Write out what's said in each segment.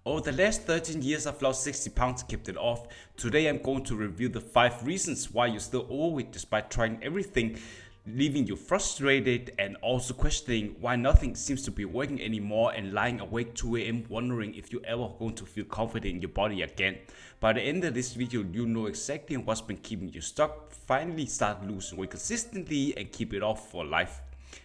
Over the last 13 years, I've lost 60 pounds and kept it off. Today, I'm going to review the 5 reasons why you're still overweight despite trying everything, leaving you frustrated and also questioning why nothing seems to be working anymore and lying awake 2 a.m. wondering if you're ever going to feel confident in your body again. By the end of this video, you know exactly what's been keeping you stuck. Finally start losing weight consistently and keep it off for life.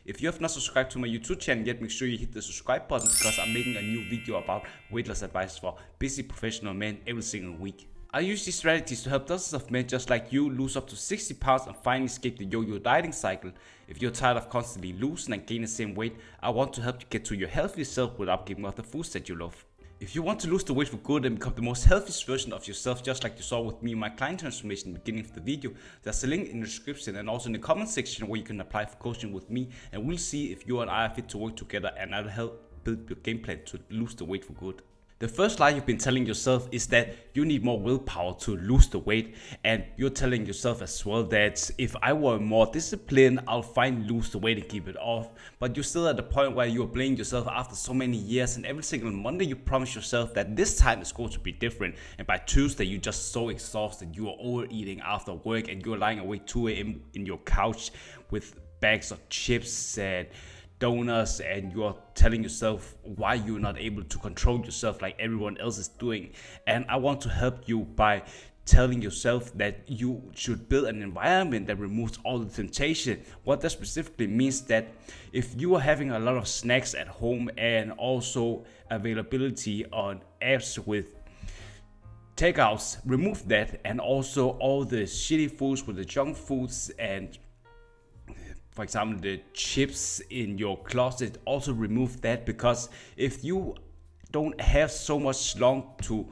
If you have not subscribed to my YouTube channel yet, make sure you hit the subscribe button because I'm making a new video about weight loss advice for busy professional men every single week. I use these strategies to help dozens of men just like you lose up to 60 pounds and finally escape the yo-yo dieting cycle. If you're tired of constantly losing and gaining the same weight, I want to help you get to your healthiest self without giving up the foods that you love. If you want to lose the weight for good and become the most healthiest version of yourself, just like you saw with me in my client transformation in the beginning of the video, there's a link in the description and also in the comment section where you can apply for coaching with me, and we'll see if you and I are fit to work together, and I'll help build your game plan to lose the weight for good. The first lie you've been telling yourself is that you need more willpower to lose the weight, and you're telling yourself as well that if I were more disciplined, I'll finally lose the weight and keep it off. But you're still at the point where you're blaming yourself after so many years, and every single Monday you promise yourself that this time is going to be different, and by Tuesday you're just so exhausted, you are overeating after work and you're lying awake 2 a.m. in your couch with bags of chips and donuts, and you're telling yourself why you're not able to control yourself like everyone else is doing. And I want to help you by telling yourself that you should build an environment that removes all the temptation. What that specifically means that if you are having a lot of snacks at home and also availability on apps with takeouts, remove that, and also all the shitty foods with the junk foods and, for example, the chips in your closet, also remove that, because if you don't have so much long to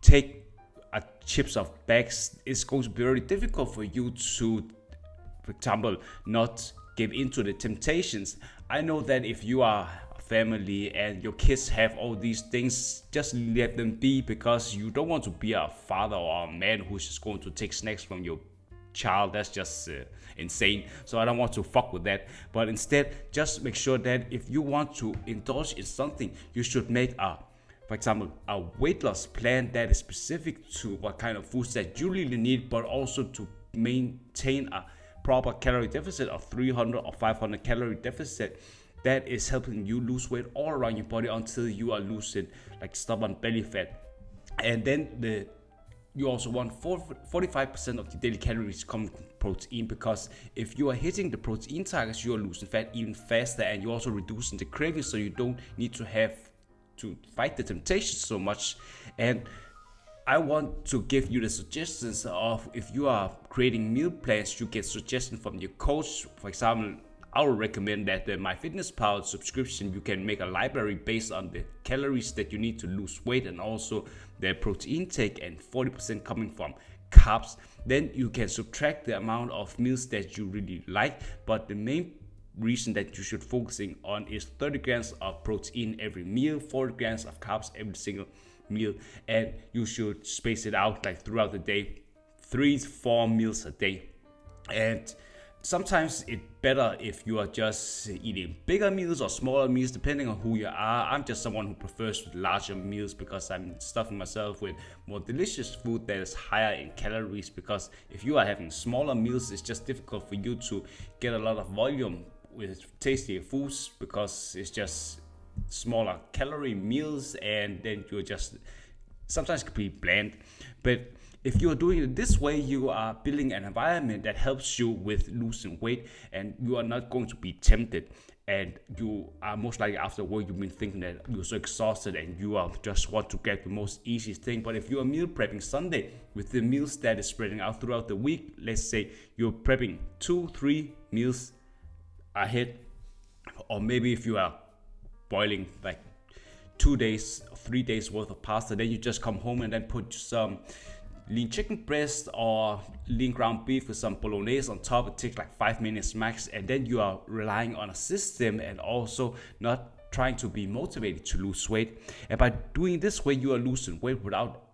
take a chips of bags, it's going to be very difficult for you to, for example, not give in to the temptations. I know that if you are a family and your kids have all these things, just let them be, because you don't want to be a father or a man who's just going to take snacks from your child. That's just insane. So I don't want to fuck with that. But instead, just make sure that if you want to indulge in something, you should make for example, a weight loss plan that is specific to what kind of foods that you really need, but also to maintain a proper calorie deficit of 300 or 500 calorie deficit that is helping you lose weight all around your body until you are losing like stubborn belly fat. And then you also want 45% of the daily calories coming from protein, because if you are hitting the protein targets, you are losing fat even faster, and you're also reducing the cravings, so you don't need to have to fight the temptation so much. And I want to give you the suggestions of, if you are creating meal plans, you get suggestions from your coach. For example, I would recommend that the MyFitnessPal subscription, you can make a library based on the calories that you need to lose weight and also the protein intake, and 40% coming from carbs. Then you can subtract the amount of meals that you really like, but the main reason that you should focusing on is 30 grams of protein every meal, 40 grams of carbs every single meal, and you should space it out like throughout the day, 3 to 4 meals a day. And sometimes it's better if you are just eating bigger meals or smaller meals, depending on who you are. I'm just someone who prefers larger meals because I'm stuffing myself with more delicious food that is higher in calories, because if you are having smaller meals, it's just difficult for you to get a lot of volume with tastier foods, because it's just smaller calorie meals, and then you're just sometimes could be bland. But if you're doing it this way, you are building an environment that helps you with losing weight, and you are not going to be tempted. And you are most likely after work, you've been thinking that you're so exhausted and you are just want to get the most easiest thing. But if you are meal prepping Sunday with the meals that is spreading out throughout the week, let's say you're prepping 2-3 meals ahead, or maybe if you are boiling like 2 days, 3 days worth of pasta, then you just come home and then put some lean chicken breast or lean ground beef with some bolognese on top. It takes like 5 minutes max, and then you are relying on a system and also not trying to be motivated to lose weight. And by doing this way, you are losing weight without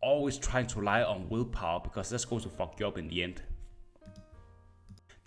always trying to rely on willpower, because that's going to fuck you up in the end.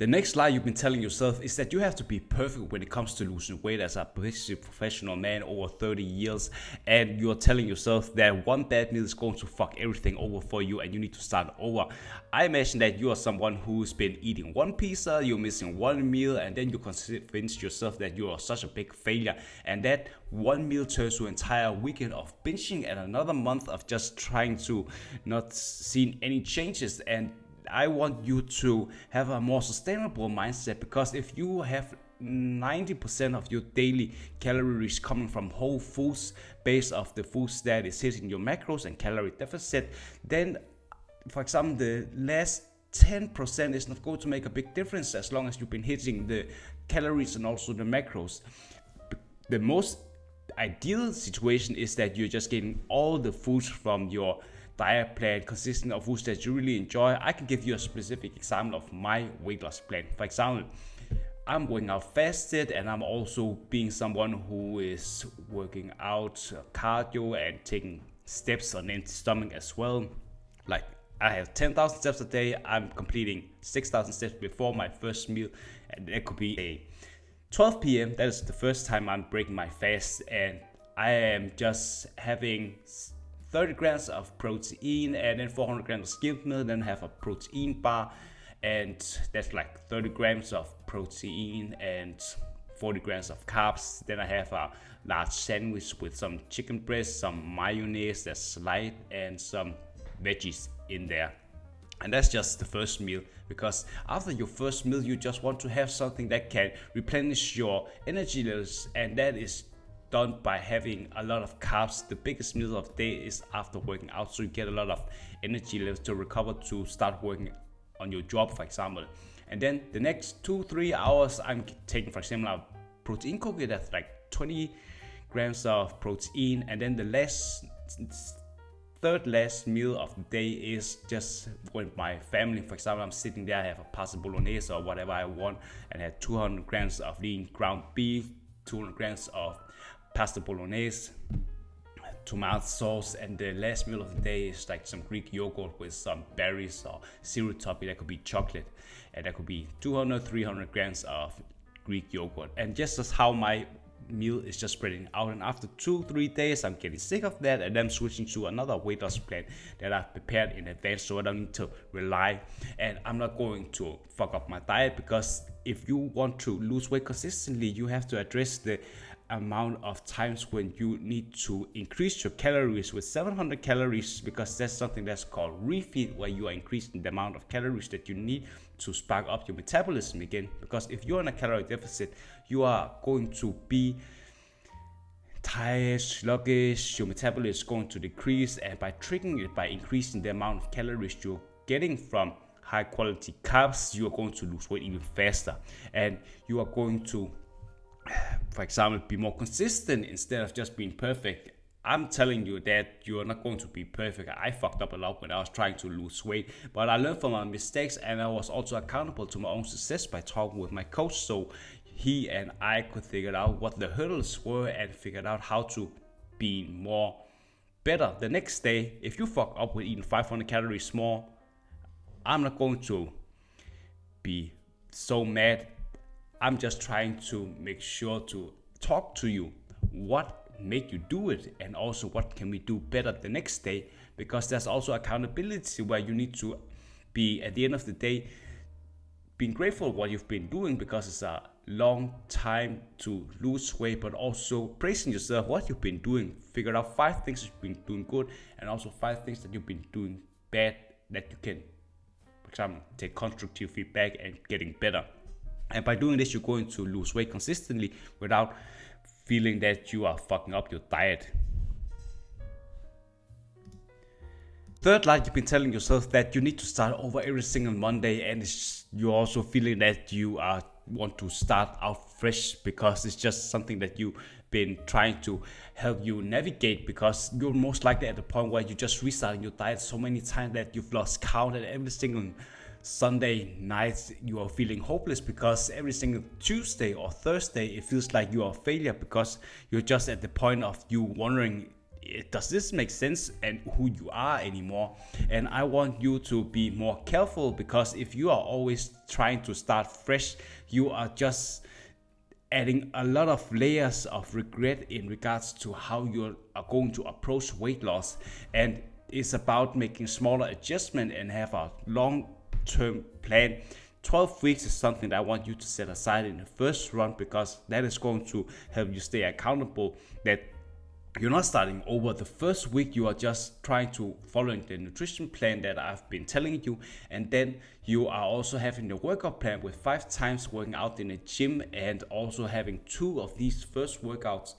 The next lie you've been telling yourself is that you have to be perfect when it comes to losing weight as a professional man over 30 years, and you're telling yourself that one bad meal is going to fuck everything over for you and you need to start over. I imagine that you are someone who's been eating one pizza, you're missing one meal, and then you convince yourself that you are such a big failure, and that one meal turns to an entire weekend of binging and another month of just trying to not see any changes. And I want you to have a more sustainable mindset, because if you have 90% of your daily calories coming from whole foods based off the foods that is hitting your macros and calorie deficit, then for example the last 10% is not going to make a big difference as long as you've been hitting the calories and also the macros. The most ideal situation is that you're just getting all the foods from your diet plan consisting of foods that you really enjoy. I can give you a specific example of my weight loss plan. For example, I'm working out fasted, and I'm also being someone who is working out cardio and taking steps on empty stomach as well. Like, I have 10,000 steps a day. I'm completing 6,000 steps before my first meal, and it could be a 12 p.m. That is the first time I'm breaking my fast, and I am just having 30 grams of protein and then 400 grams of skimmed milk, then have a protein bar, and that's like 30 grams of protein and 40 grams of carbs. Then I have a large sandwich with some chicken breast, some mayonnaise that's light, and some veggies in there. And that's just the first meal, because after your first meal you just want to have something that can replenish your energy levels, and that is done by having a lot of carbs. The biggest meal of the day is after working out, so you get a lot of energy levels to recover to start working on your job, for example. And then the next 2-3 hours I'm taking, for example, a protein cookie that's like 20 grams of protein, and then the third last meal of the day is just with my family. For example, I'm sitting there, I have a pasta bolognese or whatever I want, and I have 200 grams of lean ground beef, 200 grams of pasta bolognese, tomato sauce, and the last meal of the day is like some Greek yogurt with some berries or cereal topping. That could be chocolate, and that could be 200-300 grams of Greek yogurt. And just as how my meal is just spreading out, and after 2-3 days I'm getting sick of that, and I'm switching to another weight loss plan that I've prepared in advance, so I don't need to rely, and I'm not going to fuck up my diet. Because if you want to lose weight consistently, you have to address the amount of times when you need to increase your calories with 700 calories, because that's something that's called refeed, where you are increasing the amount of calories that you need to spark up your metabolism again. Because if you're in a calorie deficit, you are going to be tired, sluggish, your metabolism is going to decrease, and by triggering it by increasing the amount of calories you're getting from high quality carbs, you are going to lose weight even faster, and you are going to, for example, be more consistent instead of just being perfect. I'm telling you that you're not going to be perfect. I fucked up a lot when I was trying to lose weight, but I learned from my mistakes, and I was also accountable to my own success by talking with my coach, so he and I could figure out what the hurdles were and figured out how to be more better the next day. If you fuck up with eating 500 calories more, I'm not going to be so mad. I'm just trying to make sure to talk to you what made you do it, and also what can we do better the next day, because there's also accountability where you need to be, at the end of the day, being grateful for what you've been doing, because it's a long time to lose weight, but also praising yourself what you've been doing. Figure out 5 things you've been doing good, and also 5 things that you've been doing bad that you can, for example, take constructive feedback and getting better. And by doing this, you're going to lose weight consistently without feeling that you are fucking up your diet. Third, like you've been telling yourself that you need to start over every single Monday, and you're also feeling that you want to start out fresh, because it's just something that you've been trying to help you navigate, because you're most likely at the point where you just restarting your diet so many times that you've lost count, and every single Sunday night you are feeling hopeless, because every single Tuesday or Thursday it feels like you are a failure, because you're just at the point of you wondering does this make sense and who you are anymore? And I want you to be more careful, because if you are always trying to start fresh, you are just adding a lot of layers of regret in regards to how you are going to approach weight loss. And it's about making smaller adjustments and have a long-term plan. 12 weeks is something that I want you to set aside in the first run, because that is going to help you stay accountable, that you're not starting over the first week. You are just trying to following the nutrition plan that I've been telling you, and then you are also having the workout plan with 5 times working out in the gym, and also having 2 of these first workouts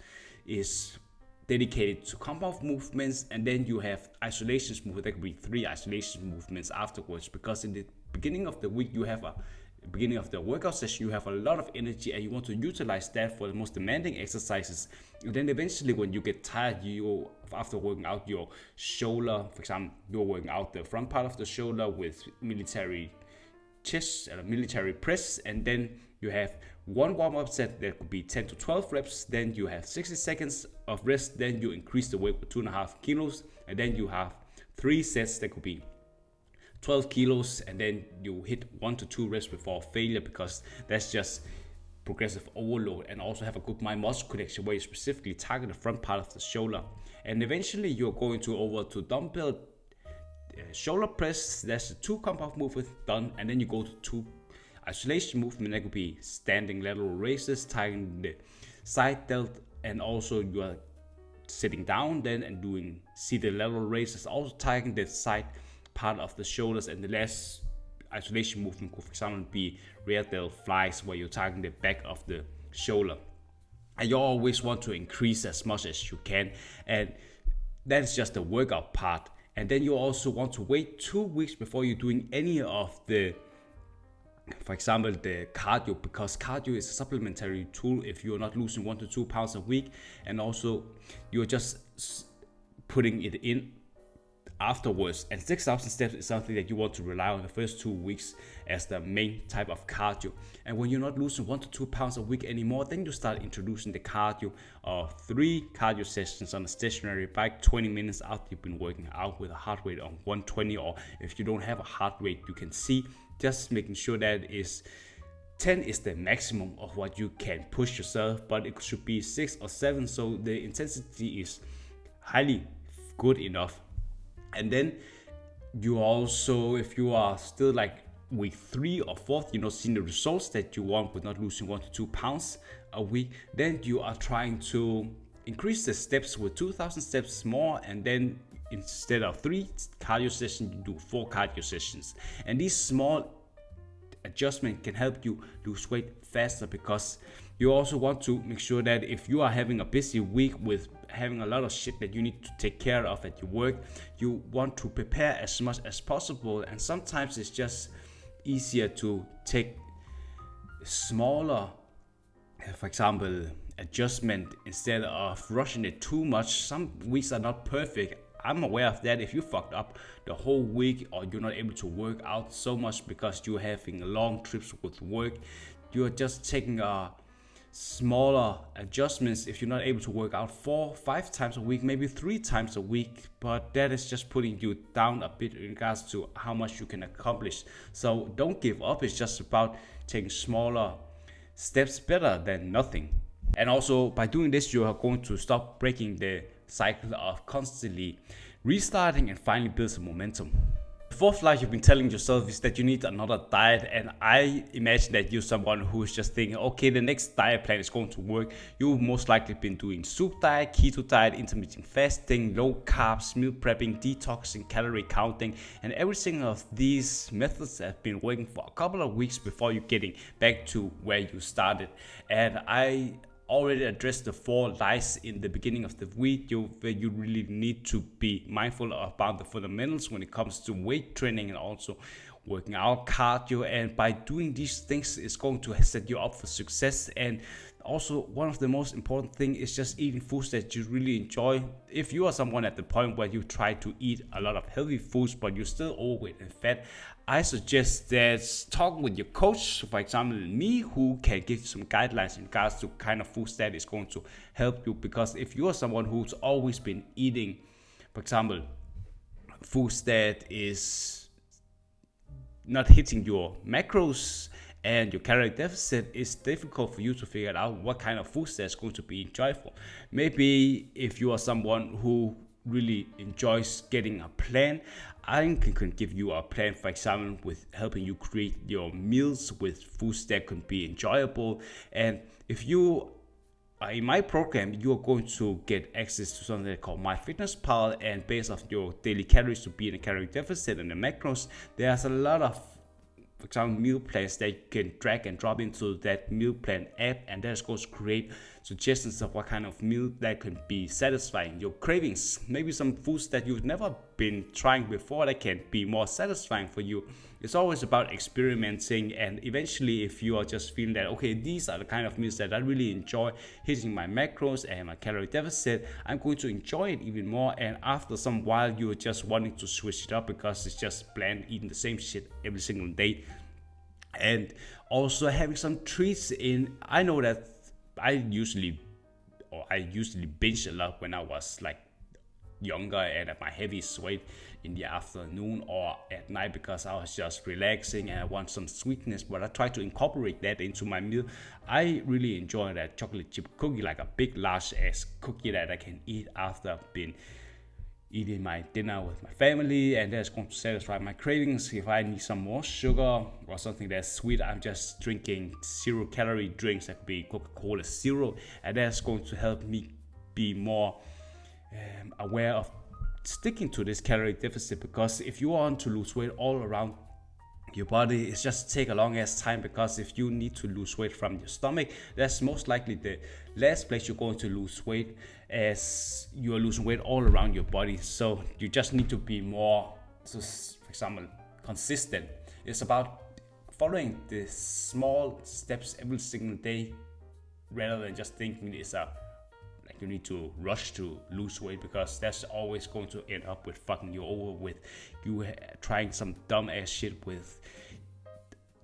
is dedicated to compound movements, and then you have isolations movements. There could be 3 isolation movements afterwards, because in the beginning of the week you have beginning of the workout session, you have a lot of energy and you want to utilize that for the most demanding exercises. And then eventually when you get tired, you, after working out your shoulder, for example, you're working out the front part of the shoulder with military chest and a military press, and then you have one warm-up set that could be 10 to 12 reps, then you have 60 seconds of rest, then you increase the weight with 2.5 kilos, and then you have 3 sets that could be 12 kilos, and then you hit 1 to 2 reps before failure, because that's just progressive overload. And also have a good mind-muscle connection where you specifically target the front part of the shoulder. And eventually you're going to over to dumbbell shoulder press. That's the 2 compound movements done, and then you go to 2 isolation movement. That could be standing lateral raises, targeting the side delt, and also you are sitting down then and doing seated lateral raises, also targeting the side part of the shoulders. And the last isolation movement could, for example, be rear delt flies, where you're targeting the back of the shoulder. And you always want to increase as much as you can, and that's just the workout part. And then you also want to wait 2 weeks before you're doing any of the, for example, the cardio, because cardio is a supplementary tool if you're not losing 1 to 2 pounds a week, and also you're just putting it in afterwards. And 6,000 steps is something that you want to rely on the first 2 weeks as the main type of cardio. And when you're not losing 1 to 2 pounds a week anymore, then you start introducing the cardio of 3 cardio sessions on a stationary bike, 20 minutes after you've been working out with a heart rate on 120, or if you don't have a heart rate, you can see, just making sure that is 10 is the maximum of what you can push yourself, but it should be 6 or 7, so the intensity is highly good enough. And then you also, if you are still like week 3 or 4th, you're not seeing the results that you want with not losing 1 to 2 pounds a week, then you are trying to increase the steps with 2,000 steps more, and then instead of 3 cardio sessions, you do 4 cardio sessions. And these small adjustments can help you lose weight faster, because you also want to make sure that if you are having a busy week with having a lot of shit that you need to take care of at your work, you want to prepare as much as possible. And sometimes it's just easier to take smaller, for example, adjustment instead of rushing it too much. Some weeks are not perfect. I'm aware of that. If you fucked up the whole week, or you're not able to work out so much because you're having long trips with work, you're just taking a smaller adjustments. If you're not able to work out 4-5 times a week, maybe 3 times a week, but that is just putting you down a bit in regards to how much you can accomplish. So don't give up. It's just about taking smaller steps, better than nothing. And also by doing this, you are going to stop breaking the cycle of constantly restarting and finally build some momentum. The 4th lie you've been telling yourself is that you need another diet. And I imagine that you're someone who is just thinking, okay, the next diet plan is going to work. You've most likely been doing soup diet, keto diet, intermittent fasting, low carbs, meal prepping, detoxing, calorie counting, and every single of these methods have been working for a couple of weeks before you're getting back to where you started. And I already addressed the 4 lies in the beginning of the video, where you really need to be mindful about the fundamentals when it comes to weight training and also working out, cardio. And by doing these things, it's going to set you up for success. And Also, one of the most important thing is just eating foods that you really enjoy. If you are someone at the point where you try to eat a lot of healthy foods but you're still overweight and fat, I suggest that talking with your coach, for example me, who can give you some guidelines in regards to kind of foods that is going to help you. Because if you are someone who's always been eating, for example, foods that is not hitting your macros and your calorie deficit, it's difficult for you to figure out what kind of foods that's going to be enjoyable. Maybe if you are someone who really enjoys getting a plan, I can give you a plan, for example, with helping you create your meals with foods that can be enjoyable. And if you in my program, you are going to get access to something called MyFitnessPal, and based off your daily calories to be in a calorie deficit and the macros, there's a lot of, for example, meal plans that you can drag and drop into that meal plan app, and that's going to create suggestions of what kind of meal that can be satisfying your cravings. Maybe some foods that you've never been trying before that can be more satisfying for you. It's always about experimenting, and eventually if you are just feeling that, okay, these are the kind of meals that I really enjoy hitting my macros and my calorie deficit, I'm going to enjoy it even more. And after some while, you're just wanting to switch it up because it's just bland eating the same shit every single day. And also having some treats in. I know that I usually binge a lot when I was like younger and at my heaviest weight in the afternoon or at night, because I was just relaxing and I want some sweetness, but I try to incorporate that into my meal. I really enjoy that chocolate chip cookie, like a big large ass cookie that I can eat after I've been eating my dinner with my family, and that's going to satisfy my cravings. If I need some more sugar or something that's sweet, I'm just drinking 0-calorie drinks. That could be Coca-Cola Zero, and that's going to help me be more aware of sticking to this calorie deficit. Because if you want to lose weight all around your body, it's just take a long ass time, because if you need to lose weight from your stomach, that's most likely the last place you're going to lose weight, as you are losing weight all around your body. So you just need to be more, so for example, consistent. It's about following the small steps every single day, rather than just thinking it's like you need to rush to lose weight, because that's always going to end up with fucking you over, with you trying some dumb ass shit with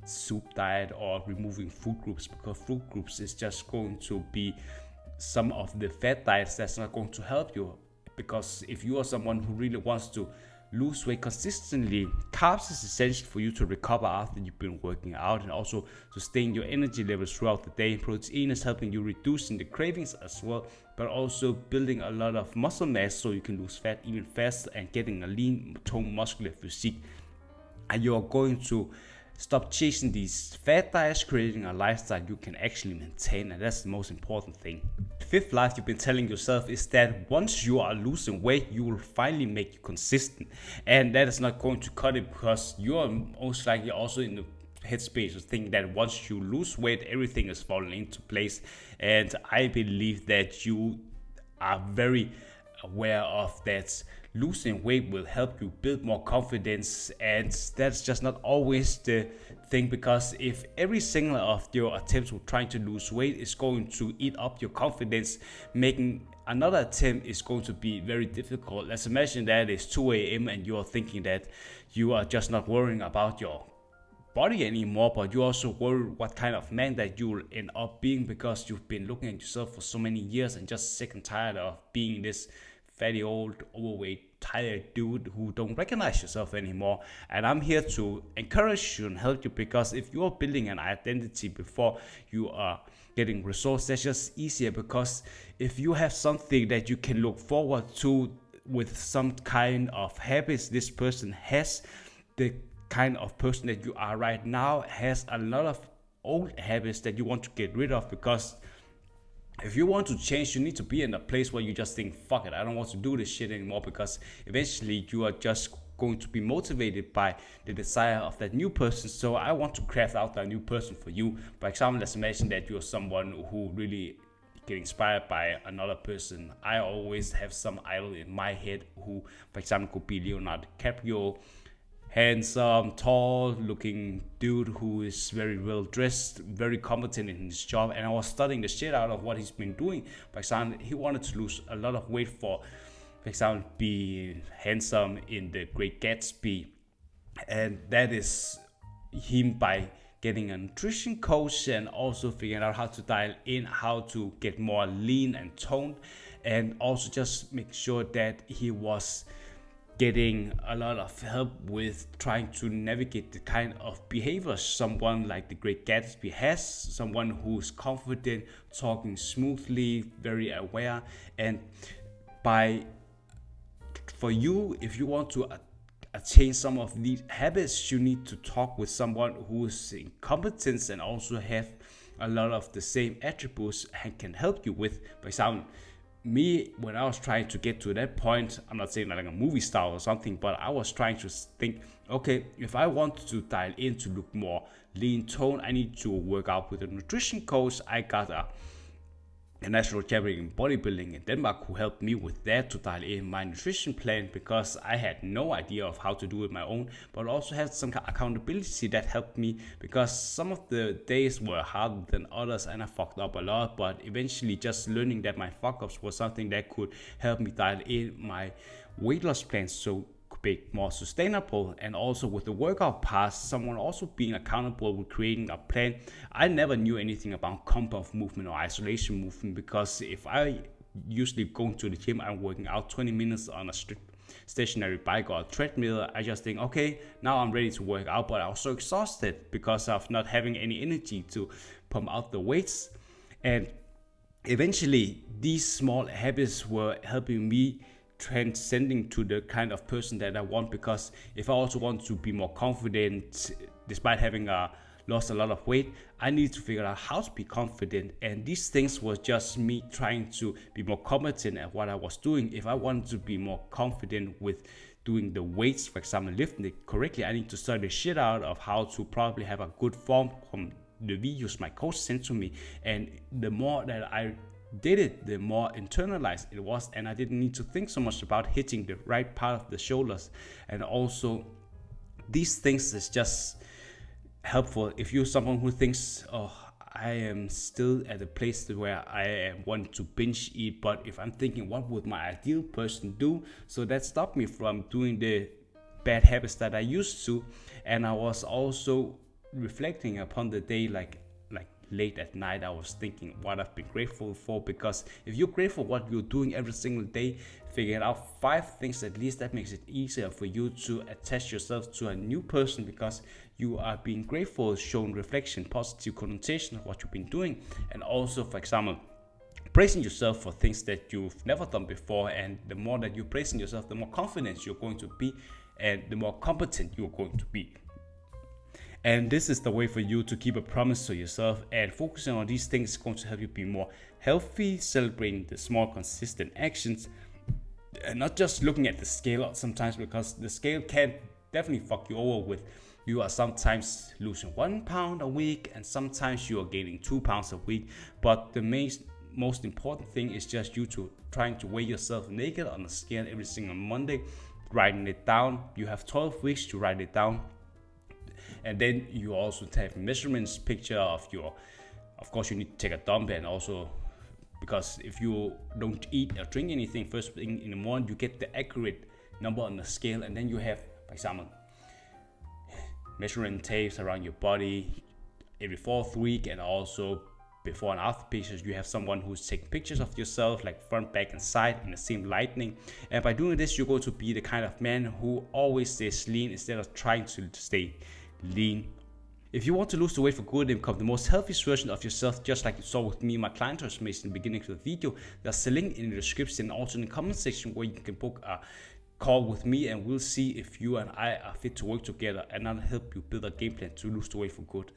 soup diet or removing food groups, because food groups is just going to be some of the fat diets that's not going to help you. Because if you are someone who really wants to lose weight consistently, carbs is essential for you to recover after you've been working out, and also sustain your energy levels throughout the day. Protein is helping you reducing the cravings as well, but also building a lot of muscle mass so you can lose fat even faster and getting a lean, toned, muscular physique. And you're going to stop chasing these fat diets, creating a lifestyle you can actually maintain, and that's the most important thing. The fifth lie you've been telling yourself is that once you are losing weight, you will finally make it consistent, and that is not going to cut it, because you are most likely also in the headspace of thinking that once you lose weight, everything is falling into place. And I believe that you are very aware of that losing weight will help you build more confidence, and that's just not always the thing. Because if every single of your attempts with trying to lose weight is going to eat up your confidence, making another attempt is going to be very difficult. Let's imagine that it's 2 a.m. and you're thinking that you are just not worrying about your body anymore, but you also worry what kind of man that you will end up being, because you've been looking at yourself for so many years and just sick and tired of being this fatty old overweight tired dude who don't recognize yourself anymore. And I'm here to encourage you and help you, because if you are building an identity before you are getting results, that's just easier. Because if you have something that you can look forward to with some kind of habits this person has, the kind of person that you are right now has a lot of old habits that you want to get rid of. Because if you want to change, you need to be in a place where you just think, fuck it, I don't want to do this shit anymore, because eventually you are just going to be motivated by the desire of that new person. So I want to craft out that new person for you. For example, let's imagine that you're someone who really get inspired by another person. I always have some idol in my head who, for example, could be Leonardo DiCaprio, handsome, tall looking dude who is very well dressed, very competent in his job, and I was studying the shit out of what he's been doing. For example, he wanted to lose a lot of weight for example, be handsome in The Great Gatsby, and that is him by getting a nutrition coach and also figuring out how to dial in, how to get more lean and toned, and also just make sure that he was getting a lot of help with trying to navigate the kind of behaviors someone like The Great Gatsby has, someone who's confident, talking smoothly, very aware. And for you, if you want to attain some of these habits, you need to talk with someone who's in competence and also have a lot of the same attributes and can help you with. For example, me, when I was trying to get to that point, I'm not saying like a movie star or something, but I was trying to think, okay, if I want to dial in to look more lean tone, I need to work out with a nutrition coach. I got a national champion in bodybuilding in Denmark who helped me with that to dial in my nutrition plan, because I had no idea of how to do it my own, but also had some accountability that helped me, because some of the days were harder than others and I fucked up a lot, but eventually just learning that my fuck ups was something that could help me dial in my weight loss plans so be more sustainable. And also with the workout pass, someone also being accountable with creating a plan. I never knew anything about compound movement or isolation movement, because if I usually go to the gym, I'm working out 20 minutes on a stationary bike or a treadmill, I just think, okay, now I'm ready to work out, but I was so exhausted because of not having any energy to pump out the weights. And eventually these small habits were helping me transcending to the kind of person that I want, because if I also want to be more confident despite having lost a lot of weight, I need to figure out how to be confident. And these things was just me trying to be more competent at what I was doing. If I wanted to be more confident with doing the weights, for example, lifting it correctly, I need to study the shit out of how to probably have a good form from the videos my coach sent to me. And the more that I did it, the more internalized it was, and I didn't need to think so much about hitting the right part of the shoulders. And also these things is just helpful if you're someone who thinks, oh, I am still at a place where I want to binge eat, but if I'm thinking what would my ideal person do, so that stopped me from doing the bad habits that I used to. And I was also reflecting upon the day, like late at night, I was thinking what I've been grateful for, because if you're grateful for what you're doing every single day, figure out 5 things at least, that makes it easier for you to attach yourself to a new person, because you are being grateful, showing reflection, positive connotation of what you've been doing. And also, for example, praising yourself for things that you've never done before, and the more that you're praising yourself, the more confident you're going to be and the more competent you're going to be. And this is the way for you to keep a promise to yourself, and focusing on these things is going to help you be more healthy, celebrating the small consistent actions, and not just looking at the scale sometimes, because the scale can definitely fuck you over with. You are sometimes losing 1 pound a week and sometimes you are gaining 2 pounds a week. But the most important thing is just you trying to weigh yourself naked on the scale every single Monday, writing it down. You have 12 weeks to write it down. And then you also have measurements, picture of course you need to take a dump, and also because if you don't eat or drink anything first thing in the morning, you get the accurate number on the scale. And then you have, for example, measuring tapes around your body every 4th week, and also before and after pictures, you have someone who's taking pictures of yourself, like front, back, and side in the same lighting. And by doing this, you're going to be the kind of man who always stays lean instead of trying to stay lean. If you want to lose the weight for good and become the most healthiest version of yourself, just like you saw with me, my client transformation in the beginning of the video, there's a link in the description and also in the comment section where you can book a call with me, and we'll see if you and I are fit to work together, and I'll help you build a game plan to lose the weight for good.